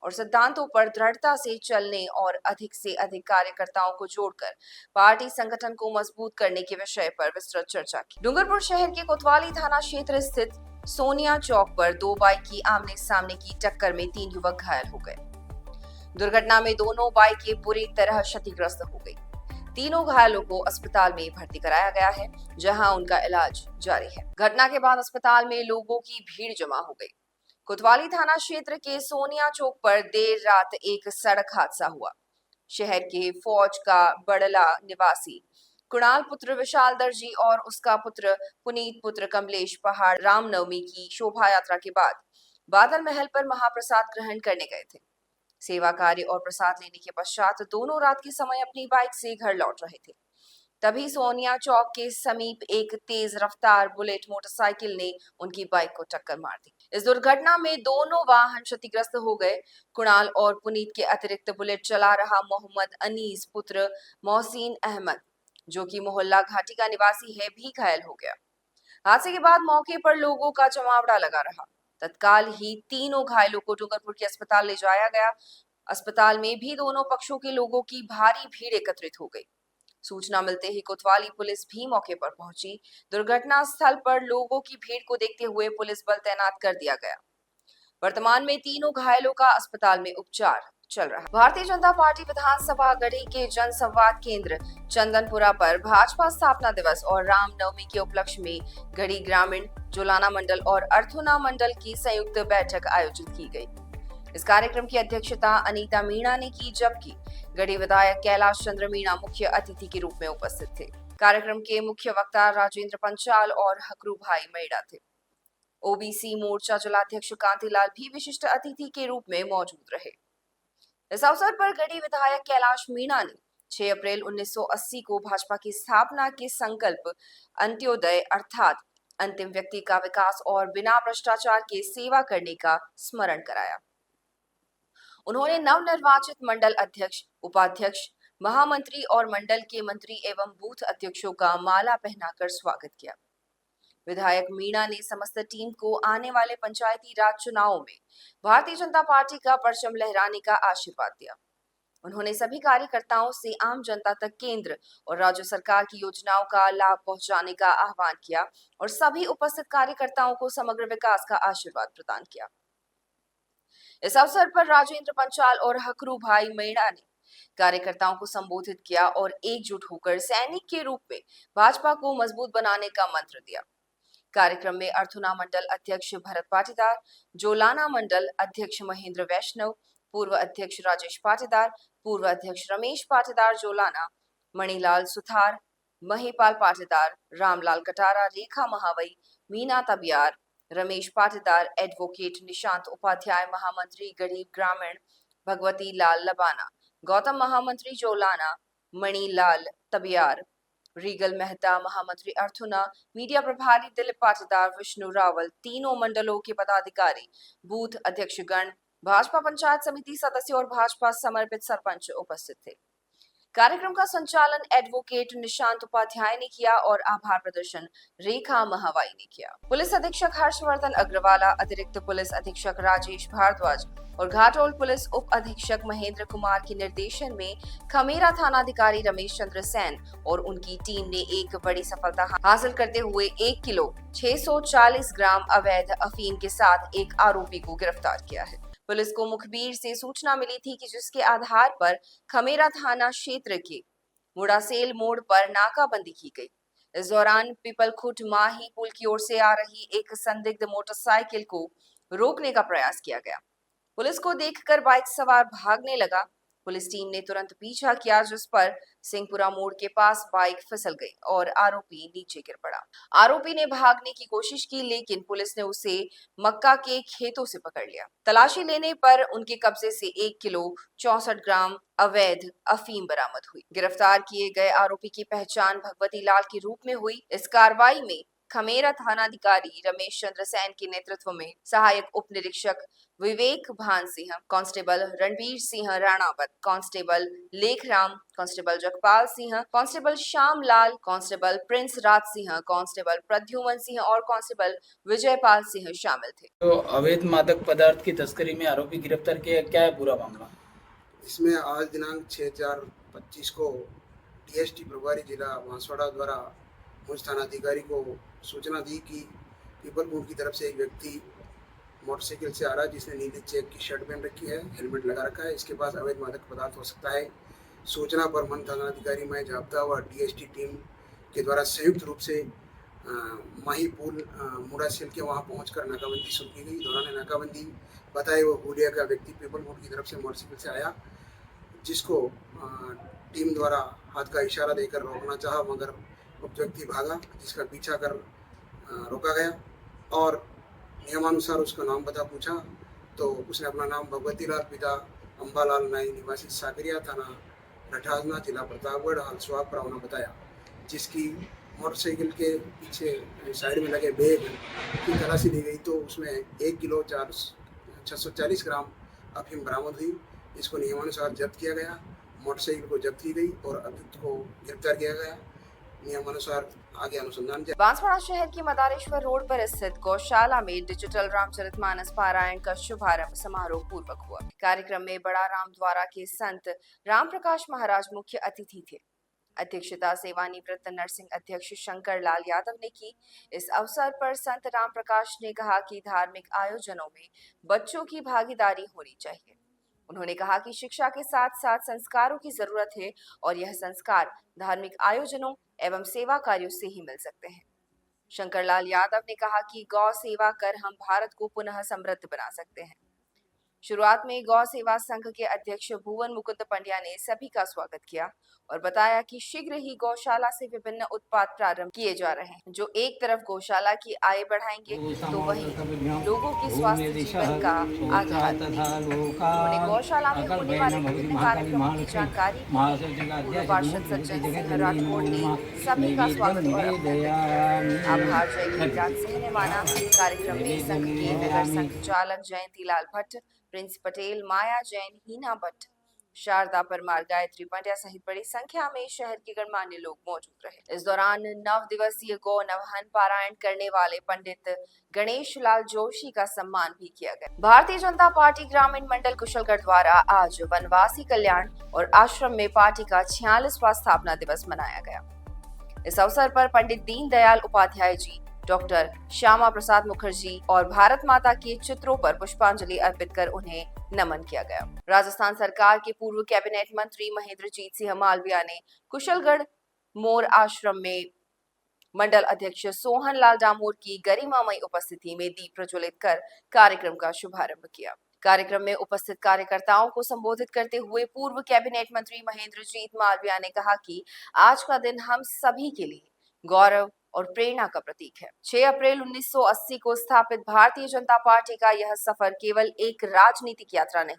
और सिद्धांतों पर दृढ़ता से चलने और अधिक से अधिक कार्यकर्ताओं को जोड़कर पार्टी संगठन को मजबूत करने के विषय पर विस्तृत चर्चा की। डूंगरपुर शहर के कोतवाली थाना क्षेत्र स्थित सोनिया चौक पर दो बाइक की आमने सामने की टक्कर में 3 युवक घायल हो गए। दुर्घटना में दोनों बाइकें बुरी तरह क्षतिग्रस्त हो गई। तीनों घायलों को अस्पताल में भर्ती कराया गया है, जहां उनका इलाज जारी है। घटना के बाद अस्पताल में लोगों की भीड़ जमा हो गई। कोतवाली थाना क्षेत्र के सोनिया चौक पर देर रात एक सड़क हादसा हुआ। शहर के फौज का बड़ला निवासी कुणाल पुत्र विशाल दर्जी और उसका पुत्र पुनीत पुत्र कमलेश पहाड़ रामनवमी की शोभा यात्रा के बाद बादल महल पर महाप्रसाद ग्रहण करने गए थे। सेवा कार्य और प्रसाद लेने के पश्चात दोनों रात के समय अपनी बाइक से घर लौट रहे थे। तभी सोनिया चौक के समीप एक तेज रफ्तार बुलेट मोटरसाइकिल ने उनकी बाइक को टक्कर मार दी। इस दुर्घटना में दोनों वाहन क्षतिग्रस्त हो गए। कुणाल और पुनीत के अतिरिक्त बुलेट चला रहा मोहम्मद अनीस पुत्र मोहसिन अहमद, जो कि मोहल्ला घाटी का निवासी है, भी घायल हो गया। हादसे के बाद मौके पर लोगों का जमावड़ा लगा रहा। तत्काल ही तीनों घायलों को डूंगरपुर के अस्पताल ले जाया गया। अस्पताल में भी दोनों पक्षों के लोगों की भारी भीड़ एकत्रित हो गई। सूचना मिलते ही कोतवाली पुलिस भी मौके पर पहुंची। दुर्घटना स्थल पर लोगों की भीड़ को देखते हुए पुलिस बल तैनात कर दिया गया। वर्तमान में तीनों घायलों का अस्पताल में उपचार चल रहा है। भारतीय जनता पार्टी विधानसभा गढ़ी के जन संवाद केंद्र चंदनपुरा पर भाजपा स्थापना दिवस और रामनवमी के उपलक्ष्य में गढ़ी ग्रामीण, जोलाना मंडल और अर्थुना मंडल की संयुक्त बैठक आयोजित की गई। इस कार्यक्रम की अध्यक्षता अनीता मीणा ने की, जबकि गढ़ी विधायक कैलाश चंद्र मीणा मुख्य अतिथि के रूप में उपस्थित थे। कार्यक्रम के मुख्य वक्ता राजेंद्र पंचाल और हकरू भाई मेड़ा थे। ओबीसी मोर्चा जिलाध्यक्ष कांतिलाल भी विशिष्ट अतिथि के रूप में मौजूद रहे। इस अवसर पर गढ़ी विधायक कैलाश मीणा ने 6 अप्रैल 1980 को भाजपा की स्थापना के संकल्प अंत्योदय अर्थात अंतिम व्यक्ति का विकास और बिना भ्रष्टाचार के सेवा करने का स्मरण कराया। उन्होंने नवनिर्वाचित मंडल अध्यक्ष, उपाध्यक्ष, महामंत्री और मंडल के मंत्री एवं बूथ अध्यक्षों का माला पहनाकर स्वागत किया। विधायक मीणा ने समस्त टीम को आने वाले पंचायती राज चुनावों में भारतीय जनता पार्टी का परचम लहराने का आशीर्वाद दिया। उन्होंने सभी कार्यकर्ताओं से आम जनता तक केंद्र और राज्य सरकार की योजनाओं का लाभ पहुंचाने का आह्वान किया और सभी उपस्थित कार्यकर्ताओं को समग्र विकास का आशीर्वाद प्रदान किया। इस अवसर पर राजेंद्र पंचाल और हकरू भाई मेड़ा ने कार्यकर्ताओं को संबोधित किया और एकजुट होकर सैनिक के रूप में भाजपा को मजबूत बनाने का मंत्र दिया। कार्यक्रम में अर्थुना मंडल अध्यक्ष भरत पाटीदार, जोलाना मंडल अध्यक्ष महेंद्र वैष्णव, पूर्व अध्यक्ष राजेश पाटीदार, पूर्व अध्यक्ष रमेश पाटीदार जोलाना, मणिलाल सुथार, महीपाल पाटीदार, रामलाल कटारा, रेखा महावई, मीना तबियार, रमेश पाटीदार, एडवोकेट निशांत उपाध्याय, महामंत्री गढ़ी ग्रामीण भगवती लाल लबाना, गौतम महामंत्री जोलाना, मणिलाल तबियार, रीगल मेहता, महामंत्री अर्थुना, मीडिया प्रभारी दिलीप पाटीदार, विष्णु रावल, तीनों मंडलों के पदाधिकारी, बूथ अध्यक्षगण, भाजपा पंचायत समिति सदस्य और भाजपा समर्पित सरपंच उपस्थित थे। कार्यक्रम का संचालन एडवोकेट निशांत उपाध्याय ने किया और आभार प्रदर्शन रेखा महावाई ने किया। पुलिस अधीक्षक हर्षवर्धन अग्रवाला, अतिरिक्त पुलिस अधीक्षक राजेश भारद्वाज और घाटोल पुलिस उप अधीक्षक महेंद्र कुमार के निर्देशन में खमेरा थानाधिकारी रमेश चंद्र सेन और उनकी टीम ने एक बड़ी सफलता हासिल करते हुए 1 किलो 640 ग्राम अवैध अफीम के साथ एक आरोपी को गिरफ्तार किया है। पुलिस को मुखबिर से सूचना मिली थी कि जिसके आधार पर खमेरा थाना क्षेत्र के मुड़ासेल मोड़ पर नाकाबंदी की गई। इस दौरान पीपलखुट माही पुल की ओर से आ रही एक संदिग्ध मोटरसाइकिल को रोकने का प्रयास किया गया। पुलिस को देखकर बाइक सवार भागने लगा। पुलिस टीम ने तुरंत पीछा किया, जिस पर सिंहपुरा मोड़ के पास बाइक फिसल गई और आरोपी नीचे गिर पड़ा। आरोपी ने भागने की कोशिश की, लेकिन पुलिस ने उसे मक्का के खेतों से पकड़ लिया। तलाशी लेने पर उनके कब्जे से 1 किलो 64 ग्राम अवैध अफीम बरामद हुई। गिरफ्तार किए गए आरोपी की पहचान भगवती लाल के रूप में हुई। इस कार्रवाई में खमेरा थानाधिकारी रमेश चंद्र सेन के नेतृत्व में सहायक उप निरीक्षक Vivek Bhan Singh, constable Ranveer Singh Ranawat, constable Lekhram, constable Jagpal Singh, constable Shyamlal, constable Prince Raj Singh, constable Pradyuman Singh और कांस्टेबल विजयपाल सिंह शामिल थे। तो अवैध मादक पदार्थ की तस्करी में आरोपी गिरफ्तार किया, क्या है पूरा मामला? इसमें आज दिनांक 6/4/25 को डीएसटी प्रभारी जिला बांसवाड़ा द्वारा मुझ थानाधिकारी को सूचना दी कि पीपलपुर की तरफ से एक व्यक्ति मोटरसाइकिल से आ रहा है जिसने नीले चेक की शर्ट पहन रखी है, हेलमेट लगा रखा है। इसके पास अवैध मादक पदार्थ हो सकता है। सूचना पर मन थानाधिकारी मैं जाप्ता व डीएसटी टीम के द्वारा संयुक्त रूप से माही पुल मुड़ासेल के वहाँ पहुंचकर नाकाबंदी शुरू की गई। दौरान नाकाबंदी बताए वो हुलिया का व्यक्ति पीपलपुर की तरफ से मोटरसाइकिल से आया, जिसको टीम द्वारा हाथ का इशारा देकर रोकना चाहा, मगर उक्त व्यक्ति भागा, जिसका पीछा कर रोका गया और नियमानुसार उसका नाम पता पूछा तो उसने अपना नाम भगवती लाल पिता अंबालाल नाई निवासी सागरिया थाना रठाजना जिला प्रतापगढ़ हाल सुहाग प्रावना बताया, जिसकी मोटरसाइकिल के पीछे साइड में लगे बैग की तलाशी ली गई तो उसमें 1 किलो 640 ग्राम अफीम बरामद हुई। इसको नियमानुसार जब्त किया गया, मोटरसाइकिल को जब्त की गई और अभियुक्त को गिरफ्तार किया गया। नियमानुसार आगे अनुसंधान जारी। बांसवाड़ा शहर की मदारेश्वर रोड पर स्थित गौशाला में डिजिटल रामचरितमानस पारायण का शुभारंभ समारोह पूर्वक हुआ। कार्यक्रम में बड़ा राम द्वारा के संत राम प्रकाश महाराज मुख्य अतिथि थे। अध्यक्षता सेवानिवृत्त नरसिंह अध्यक्ष शंकर लाल यादव ने की। इस अवसर पर संत राम प्रकाश ने कहा कि धार्मिक आयोजनों में बच्चों की भागीदारी होनी चाहिए। उन्होंने कहा कि शिक्षा के साथ साथ संस्कारों की जरूरत है और यह संस्कार धार्मिक आयोजनों एवं सेवा कार्यों से ही मिल सकते हैं। शंकर लाल यादव ने कहा कि गौ सेवा कर हम भारत को पुनः समृद्ध बना सकते हैं। शुरुआत में गौ सेवा संघ के अध्यक्ष भुवन मुकुंद पंड्या ने सभी का स्वागत किया और बताया कि शीघ्र ही गौशाला से विभिन्न उत्पाद प्रारंभ किए जा रहे हैं जो एक तरफ गौशाला की आय बढ़ाएंगे तो वहीं लोगों के स्वास्थ्य जीवन का आधार बनेंगे। उन्होंने गौशाला में होने वाले विभिन्न कार्यक्रमों की जानकारी पूर्व पार्षद सज्जन सिंह राठौड़ ने सभी का स्वागत और आभार जयराज सिंह ने माना। कार्यक्रम में संघ के नगर संचालक जयंती लाल भट्ट, प्रिंस पटेल, माया जैन, हीना भट्ट, शारदा परमार, गायत्री पंड्या सहित बड़ी संख्या में शहर के गणमान्य लोग मौजूद रहे। इस दौरान 9 दिवसीय गौ नवहन पारायण करने वाले पंडित गणेश लाल जोशी का सम्मान भी किया गया। भारतीय जनता पार्टी ग्रामीण मंडल कुशलगढ़ द्वारा आज वनवासी कल्याण और आश्रम में पार्टी का 46वां स्थापना दिवस मनाया गया। इस अवसर पर पंडित दीनदयाल उपाध्याय जी, डॉक्टर श्यामा प्रसाद मुखर्जी और भारत माता के चित्रों पर पुष्पांजलि अर्पित कर उन्हें नमन किया गया। राजस्थान सरकार के पूर्व कैबिनेट मंत्री महेंद्रजीत सिंह मालविया ने कुशलगढ़ मोर आश्रम में मंडल अध्यक्ष सोहन लाल डामोर की गरिमामयी उपस्थिति में दीप प्रज्वलित कर कार्यक्रम का शुभारंभ किया। कार्यक्रम में उपस्थित कार्यकर्ताओं को संबोधित करते हुए पूर्व कैबिनेट मंत्री महेंद्रजीत मालविया ने कहा कि आज का दिन हम सभी के लिए गौरव और प्रेरणा का प्रतीक है। 6 अप्रैल 1980 को स्थापित भारतीय जनता पार्टी का यह सफर केवल एक राजनीतिक यात्रा नहीं,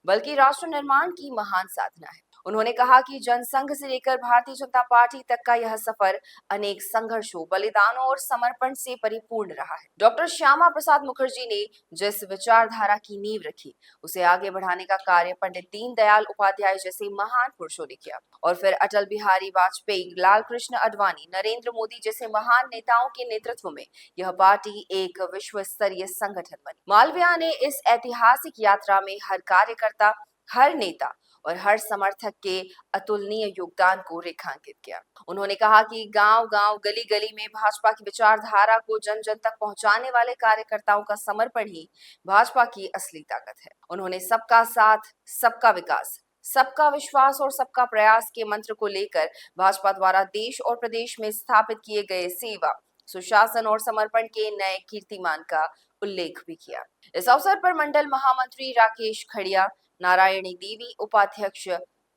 बल्कि राष्ट्र निर्माण की महान साधना है। उन्होंने कहा कि जनसंघ से लेकर भारतीय जनता पार्टी तक का यह सफर अनेक संघर्षों, बलिदानों और समर्पण से परिपूर्ण रहा है। डॉक्टर श्यामा प्रसाद मुखर्जी ने जिस विचारधारा की नींव रखी, उसे आगे बढ़ाने का कार्य पंडित दीनदयाल उपाध्याय जैसे महान पुरुषों ने किया और फिर अटल बिहारी वाजपेयी, लाल कृष्ण आडवाणी, नरेंद्र मोदी जैसे महान नेताओं के नेतृत्व में यह पार्टी एक विश्व स्तरीय संगठन बनी। मालविया ने इस ऐतिहासिक यात्रा में हर कार्यकर्ता, हर नेता और हर समर्थक के अतुलनीय योगदान को रेखांकित किया। उन्होंने कहा कि गांव-गांव, गली-गली में भाजपा की विचारधारा को जन-जन तक पहुंचाने वाले कार्यकर्ताओं का समर्पण ही भाजपा की असली ताकत है। उन्होंने सबका साथ, सबका विकास, सबका विश्वास और सबका प्रयास के मंत्र को लेकर भाजपा द्वारा देश और प्रदेश में स्थापित किए गए सेवा, सुशासन और समर्पण के नए कीर्तिमान का उल्लेख भी किया। इस अवसर पर मंडल महामंत्री राकेश खड़िया, नारायणी देवी, उपाध्यक्ष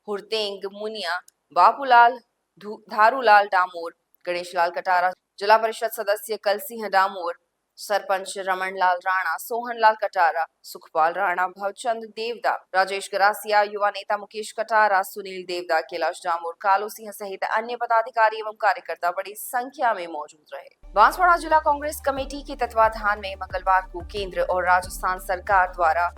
हुरतेंग मुनिया, बापूलाल धारूलाल डामोर, गणेश लाल कटारा, जिला परिषद सदस्य कलसिंह डामोर, सरपंच रमन लाल राणा, सोहन लाल कटारा, सुखपाल राणा, भवचंद देवदा, राजेश गरासिया, युवा नेता मुकेश कटारा, सुनील देवदा, कैलाश डामोर, कालू सिंह सहित अन्य पदाधिकारी एवं कार्यकर्ता बड़ी संख्या में मौजूद रहे। बांसवाड़ा जिला कांग्रेस कमेटी के तत्वाधान में मंगलवार को केंद्र और राजस्थान सरकार द्वारा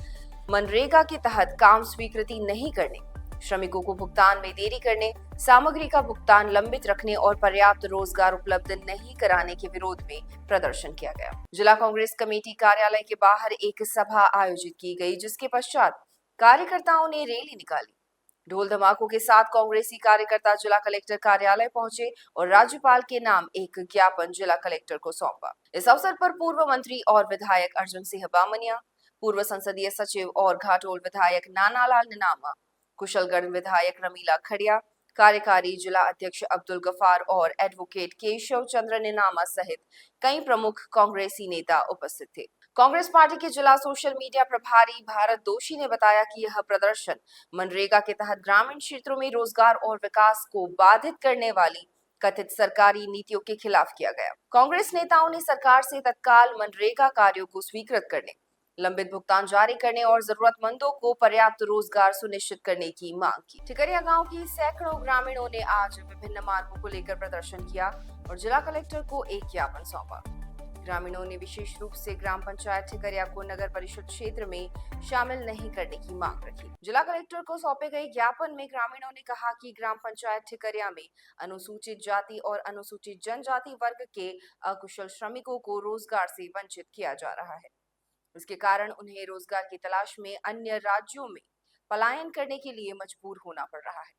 मनरेगा के तहत काम स्वीकृति नहीं करने, श्रमिकों को भुगतान में देरी करने, सामग्री का भुगतान लंबित रखने और पर्याप्त रोजगार उपलब्ध नहीं कराने के विरोध में प्रदर्शन किया गया। जिला कांग्रेस कमेटी कार्यालय के बाहर एक सभा आयोजित की गई, जिसके पश्चात कार्यकर्ताओं ने रैली निकाली। ढोल धमाकों के साथ कांग्रेसी कार्यकर्ता जिला कलेक्टर कार्यालय पहुंचे और राज्यपाल के नाम एक ज्ञापन जिला कलेक्टर को सौंपा। इस अवसर पर पूर्व मंत्री और विधायक अर्जुन सिंह बामनिया, पूर्व संसदीय सचिव और घाटोल विधायक नानालाल निनामा, कुशलगढ़ विधायक रमीला खड़िया, कार्यकारी जिला अध्यक्ष अब्दुल गफार और एडवोकेट केशव चंद्र निनामा सहित कई प्रमुख कांग्रेसी नेता उपस्थित थे। कांग्रेस पार्टी के जिला सोशल मीडिया प्रभारी भारत दोषी ने बताया कि यह प्रदर्शन मनरेगा के तहत ग्रामीण क्षेत्रों में रोजगार और विकास को बाधित करने वाली कथित सरकारी नीतियों के खिलाफ किया गया। कांग्रेस नेताओं ने सरकार से तत्काल मनरेगा कार्यों को स्वीकृत करने, लंबित भुगतान जारी करने और जरूरतमंदों को पर्याप्त रोजगार सुनिश्चित करने की मांग की। ठिकरिया गांव की सैकड़ों ग्रामीणों ने आज विभिन्न मांगों को लेकर प्रदर्शन किया और जिला कलेक्टर को एक ज्ञापन सौंपा। ग्रामीणों ने विशेष रूप से ग्राम पंचायत ठिकरिया को नगर परिषद क्षेत्र में शामिल नहीं करने की मांग रखी। जिला कलेक्टर को सौंपे गए ज्ञापन में ग्रामीणों ने कहा कि ग्राम पंचायत ठिकरिया में अनुसूचित जाति और अनुसूचित जनजाति वर्ग के अकुशल श्रमिकों को रोजगार से वंचित किया जा रहा है। इसके कारण उन्हें रोजगार की तलाश में अन्य राज्यों में पलायन करने के लिए मजबूर होना पड़ रहा है।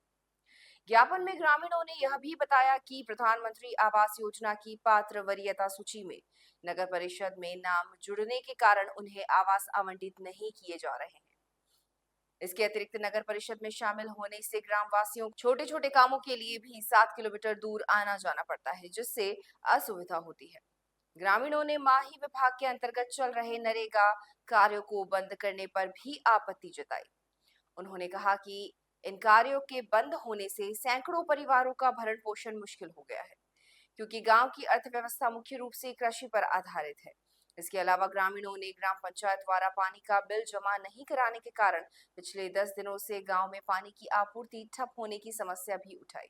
ज्ञापन में ग्रामीणों ने यह भी बताया कि प्रधानमंत्री आवास योजना की पात्र वरीयता सूची में नगर परिषद में नाम जुड़ने के कारण उन्हें आवास आवंटित नहीं किए जा रहे हैं। इसके अतिरिक्त नगर परिषद में शामिल होने से ग्रामवासियों को छोटे छोटे कामों के लिए भी 7 किलोमीटर दूर आना जाना पड़ता है, जिससे असुविधा होती है। ग्रामीणों ने माही विभाग के अंतर्गत चल रहे नरेगा कार्यों को बंद करने पर भी आपत्ति जताई। उन्होंने कहा कि इन कार्यों के बंद होने से सैकड़ों परिवारों का भरण पोषण मुश्किल हो गया है, क्योंकि गांव की अर्थव्यवस्था मुख्य रूप से कृषि पर आधारित है। इसके अलावा ग्रामीणों ने ग्राम पंचायत द्वारा पानी का बिल जमा नहीं कराने के कारण पिछले 10 दिनों से गांव में पानी की आपूर्ति ठप होने की समस्या भी उठाई।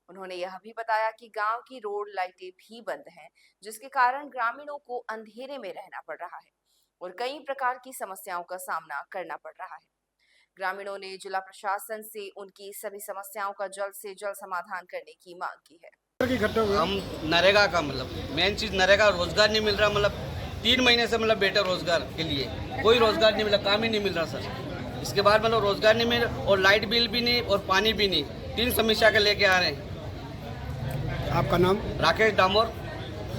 उन्होंने यह भी बताया कि गांव की रोड लाइटें भी बंद हैं, जिसके कारण ग्रामीणों को अंधेरे में रहना पड़ रहा है और कई प्रकार की समस्याओं का सामना करना पड़ रहा है। ग्रामीणों ने जिला प्रशासन से उनकी सभी समस्याओं का जल्द से जल्द समाधान करने की मांग की है। हम नरेगा का मतलब मेन चीज नरेगा रोजगार नहीं मिल रहा, मतलब 3 महीने से मतलब बेटर रोजगार के लिए कोई रोजगार नहीं मिला, काम ही नहीं मिल रहा सर। इसके बाद मतलब रोजगार नहीं मिल और लाइट बिल भी नहीं और पानी भी नहीं, 3 समस्या के लेके आ रहे हैं। आपका नाम? राकेश डामोर।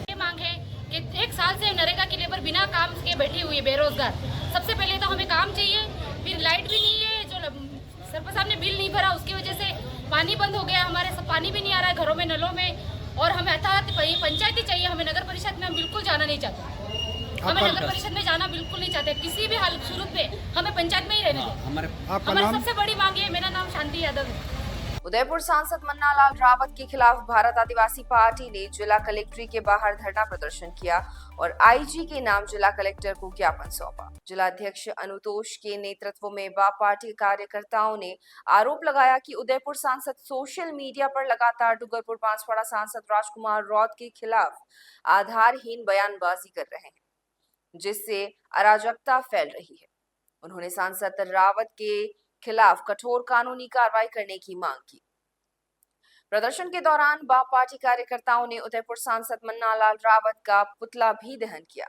ये मांग है कि 1 साल से नरेगा के लेबर बिना काम के बैठी हुई है बेरोजगार। सबसे पहले तो हमें काम चाहिए, फिर लाइट भी नहीं है, जो सरपंच साहब ने बिल नहीं भरा उसकी वजह से पानी बंद हो गया, हमारे सब पानी भी नहीं आ रहा है घरों में, नलों में। और हमें पंचायत ही चाहिए, हमें नगर परिषद में हम बिल्कुल जाना नहीं चाहते। हमें नगर परिषद में जाना बिल्कुल नहीं चाहते, किसी भी हाल सूरत में हमें पंचायत में ही रहने दें। हमारी सबसे बड़ी मांग है। मेरा नाम शांति यादव है। उदयपुर सांसद मन्नालाल रावत के खिलाफ भारत आदिवासी पार्टी ने जिला कलेक्ट्री के बाहर धरना प्रदर्शन किया और आईजी के नाम जिला कलेक्टर को ज्ञापन सौंपा। जिला अध्यक्ष अनुतोष के नेतृत्व में बाप पार्टी कार्यकर्ताओं ने आरोप लगाया कि उदयपुर सांसद सोशल मीडिया पर लगातार डूंगरपुर बांसवाड़ा सांसद राजकुमार रौत के खिलाफ आधारहीन बयानबाजी कर रहे हैं, जिससे अराजकता फैल रही है। उन्होंने सांसद रावत के खिलाफ कठोर कानूनी कार्रवाई करने की मांग की। प्रदर्शन के दौरान बाप पार्टी कार्यकर्ताओं ने उदयपुर सांसद मन्नालाल रावत का पुतला भी दहन किया।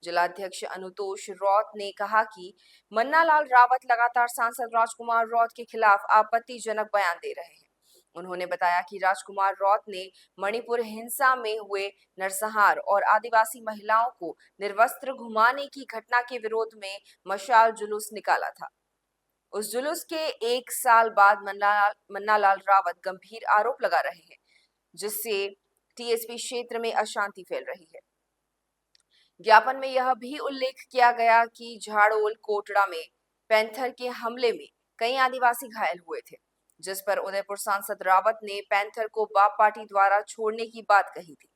जिला अध्यक्ष अनुतोष रौत ने कहा कि मन्नालाल रावत लगातार सांसद राजकुमार रौत के खिलाफ आपत्तिजनक बयान दे रहे हैं। उन्होंने बताया कि राजकुमार रौत ने मणिपुर हिंसा में हुए नरसंहार और आदिवासी महिलाओं को निर्वस्त्र घुमाने की घटना के विरोध में मशाल जुलूस निकाला था। उस जुलूस के 1 साल बाद मन्नालाल रावत गंभीर आरोप लगा रहे हैं, जिससे टीएसपी क्षेत्र में अशांति फैल रही है। ज्ञापन में यह भी उल्लेख किया गया कि झाड़ोल कोटड़ा में पैंथर के हमले में कई आदिवासी घायल हुए थे, जिस पर उदयपुर सांसद रावत ने पैंथर को बाप पार्टी द्वारा छोड़ने की बात कही थी।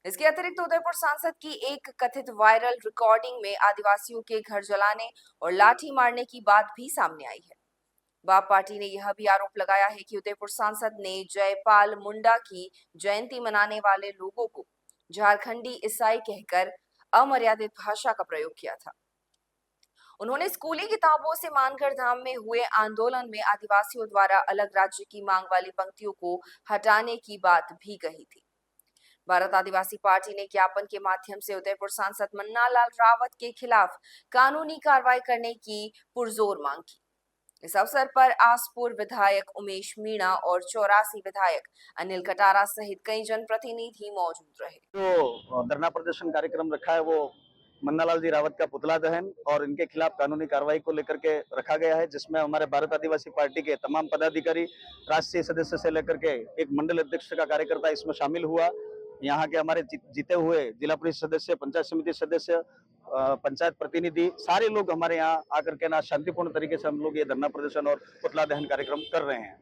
इसके अतिरिक्त उदयपुर सांसद की एक कथित वायरल रिकॉर्डिंग में आदिवासियों के घर जलाने और लाठी मारने की बात भी सामने आई है। बाप पार्टी ने यह भी आरोप लगाया है कि उदयपुर सांसद ने जयपाल मुंडा की जयंती मनाने वाले लोगों को झारखंडी ईसाई कहकर अमर्यादित भाषा का प्रयोग किया था। उन्होंने स्कूली किताबों से मानगढ़ धाम में हुए आंदोलन में आदिवासियों द्वारा अलग राज्य की मांग वाली पंक्तियों को हटाने की बात भी कही थी। भारत आदिवासी पार्टी ने ज्ञापन के माध्यम से उदयपुर सांसद मन्नालाल रावत के खिलाफ कानूनी कार्रवाई करने की पुरजोर मांग की। इस अवसर पर आसपुर विधायक उमेश मीणा और 84 विधायक अनिल कटारा सहित कई जनप्रतिनिधि मौजूद रहे। जो धरना प्रदर्शन कार्यक्रम रखा है वो मन्नालाल जी रावत का पुतला दहन और इनके खिलाफ कानूनी कार्रवाई को लेकर के रखा गया है, जिसमें हमारे भारत आदिवासी पार्टी के तमाम पदाधिकारी, राष्ट्रीय सदस्य से लेकर के एक मंडल अध्यक्ष का कार्यकर्ता इसमें शामिल हुआ। यहाँ के हमारे जीते हुए जिला परिषद सदस्य, पंचायत समिति सदस्य, पंचायत प्रतिनिधि, सारे लोग हमारे यहाँ आकर के ना शांतिपूर्ण तरीके से हम लोग ये धरना प्रदर्शन और पुतला दहन कार्यक्रम कर रहे हैं।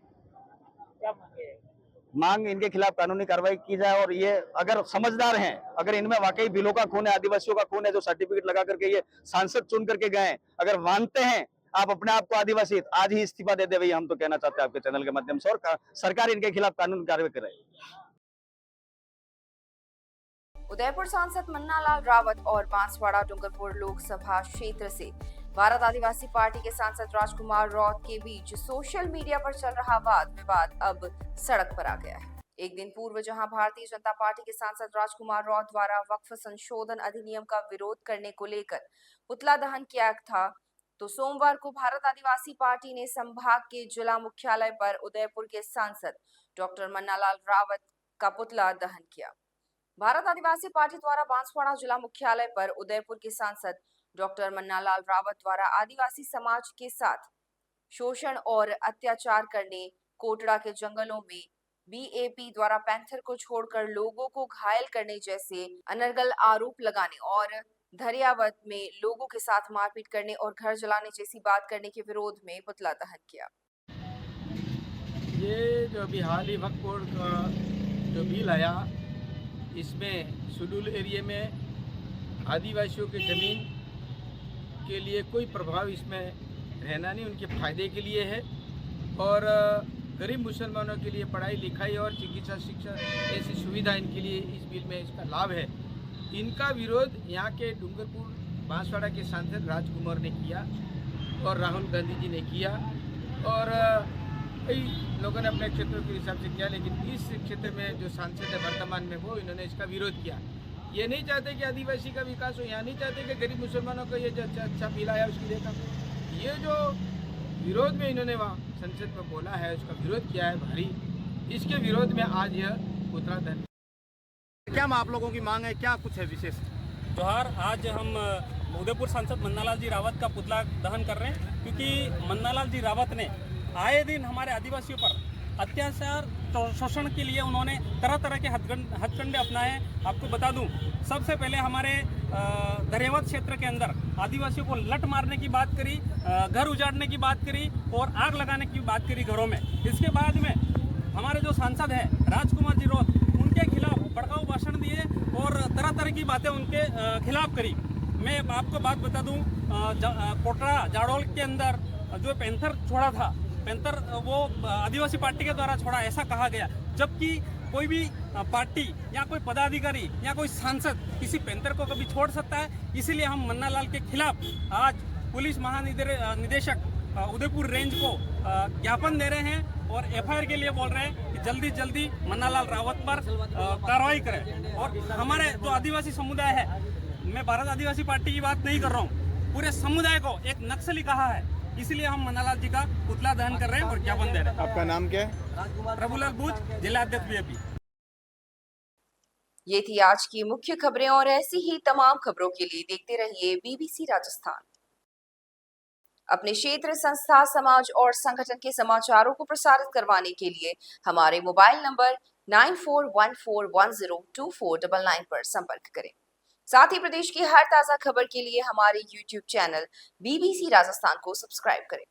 मांग इनके खिलाफ कानूनी कार्रवाई की जाए और ये अगर समझदार हैं, अगर इनमें वाकई बिलों का खून है, आदिवासियों का खून है, जो सर्टिफिकेट लगा करके ये सांसद चुन करके गए, अगर मानते हैं आप अपने आप को आदिवासी, आज ही इस्तीफा दे दे भैया, हम तो कहना चाहते हैं आपके चैनल के माध्यम से, और सरकार इनके खिलाफ कानूनी कार्रवाई करे। उदयपुर सांसद मन्नालाल रावत और बांसवाड़ा डूंगरपुर लोकसभा क्षेत्र से भारत आदिवासी पार्टी के सांसद राजकुमार रौत के बीच सोशल मीडिया पर चल रहा वाद विवाद अब सड़क पर आ गया है। एक दिन पूर्व जहां भारतीय जनता पार्टी के सांसद राजकुमार रौत द्वारा वक्फ संशोधन अधिनियम का विरोध करने को लेकर पुतला दहन किया था, तो सोमवार को भारत आदिवासी पार्टी ने संभाग के जिला मुख्यालय पर उदयपुर के सांसद डॉक्टर मन्नालाल रावत का पुतला दहन किया। भारत आदिवासी पार्टी द्वारा बांसवाड़ा जिला मुख्यालय पर उदयपुर के सांसद डॉक्टर मन्नालाल रावत द्वारा आदिवासी समाज के साथ शोषण और अत्याचार करने, कोटड़ा के जंगलों में बीएपी द्वारा पैंथर को छोड़कर लोगों को घायल करने जैसे अनर्गल आरोप लगाने और धरियावत में लोगों के साथ मारपीट करने और घर जलाने जैसी बात करने के विरोध में पुतला दहन किया। ये जो अभी हाल ही वक्फ बोर्ड का जो बिल आया, इसमें शेड्यूल एरिया में आदिवासियों की ज़मीन के लिए कोई प्रभाव इसमें रहना नहीं, उनके फायदे के लिए है और गरीब मुसलमानों के लिए पढ़ाई लिखाई और चिकित्सा शिक्षा ऐसी सुविधा इनके लिए इस बिल में इसका लाभ है। इनका विरोध यहाँ के डूंगरपुर बांसवाड़ा के सांसद राजकुमार ने किया और राहुल गांधी जी ने किया और कई लोगों ने अपने क्षेत्रों के हिसाब से किया, लेकिन इस क्षेत्र में जो सांसद है वर्तमान में वो इन्होंने इसका विरोध किया। ये नहीं चाहते कि आदिवासी का विकास हो, यहाँ नहीं चाहते कि गरीब मुसलमानों को ये जो अच्छा बिल आया उसकी देखा। ये जो विरोध में इन्होंने वहाँ संसद में बोला है, उसका विरोध किया है भारी, इसके विरोध में आज यह पुतला दहन। क्या आप लोगों की मांग है, क्या कुछ है विशेष? जोहार, आज हम उदयपुर सांसद मन्नालाल जी रावत का पुतला दहन कर रहे हैं क्योंकि मन्नालाल जी रावत ने आए दिन हमारे आदिवासियों पर अत्याचार शोषण के लिए उन्होंने तरह तरह के हथकंडे अपनाए। आपको बता दूं, सबसे पहले हमारे धरियावत क्षेत्र के अंदर आदिवासियों को लट मारने की बात करी, घर उजाड़ने की बात करी और आग लगाने की बात करी घरों में। इसके बाद में हमारे जो सांसद हैं राजकुमार जी रौत, उनके खिलाफ भड़काऊ भाषण दिए और तरह तरह की बातें उनके खिलाफ करी। मैं आपको बात बता दूं, कोटड़ा जाड़ोल के अंदर जो पैंथर छोड़ा था, पैंथर वो आदिवासी पार्टी के द्वारा छोड़ा ऐसा कहा गया, जबकि कोई भी पार्टी या कोई पदाधिकारी या कोई सांसद किसी पैंथर को कभी छोड़ सकता है। इसीलिए हम मन्नालाल के खिलाफ आज पुलिस महानिदेशक उदयपुर रेंज को ज्ञापन दे रहे हैं और एफआईआर के लिए बोल रहे हैं कि जल्दी जल्दी मन्नालाल रावत पर कार्रवाई करें। और हमारे जो आदिवासी समुदाय है, मैं भारत आदिवासी पार्टी की बात नहीं कर रहा हूँ, पूरे समुदाय को एक नक्सली कहा है, इसलिए हम मन्नालाल जी का पुतला दहन कर रहे हैं और ज्ञापन दे रहे हैं। आपका नाम क्या है? प्रभुलाल बूझ, जिला अध्यक्ष बीजेपी। ये थी आज की मुख्य खबरें और ऐसी ही तमाम खबरों के लिए देखते रहिए बीबीसी राजस्थान। अपने क्षेत्र, संस्था, समाज और संगठन के समाचारों को प्रसारित करवाने के लिए हमारे मोबाइल नंबर 9414102499 पर संपर्क करें। साथ ही प्रदेश की हर ताजा खबर के लिए हमारे YouTube चैनल बीबीसी राजस्थान को सब्सक्राइब करें।